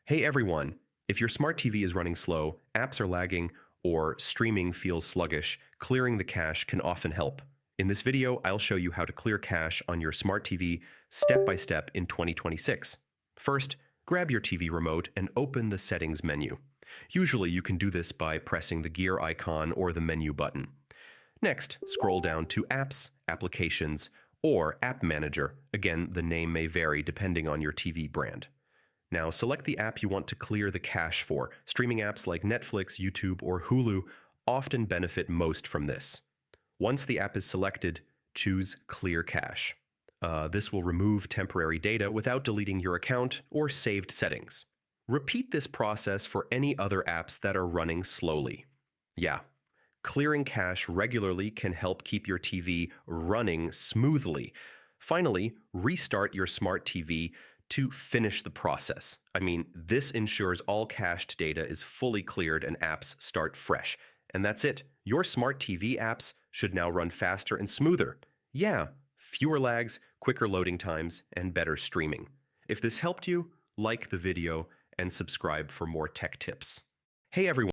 Hey everyone! If your smart TV is running slow, apps are lagging, or streaming feels sluggish, clearing the cache can often help. In this video, I'll show you how to clear cache on your smart TV step by step in 2026. First, grab your TV remote and open the Settings menu. Usually you can do this by pressing the gear icon or the menu button. Next, scroll down to Apps, Applications, or App Manager. Again, the name may vary depending on your TV brand. Now, select the app you want to clear the cache for. Streaming apps like Netflix, YouTube, or Hulu often benefit most from this. Once the app is selected, choose Clear Cache. This will remove temporary data without deleting your account or saved settings. Repeat this process for any other apps that are running slowly. Yeah, clearing cache regularly can help keep your TV running smoothly. Finally, restart your smart TV to finish the process. This ensures all cached data is fully cleared and apps start fresh. And that's it. Your smart TV apps should now run faster and smoother. Yeah, fewer lags, quicker loading times, and better streaming. If this helped you, like the video and subscribe for more tech tips. Hey everyone!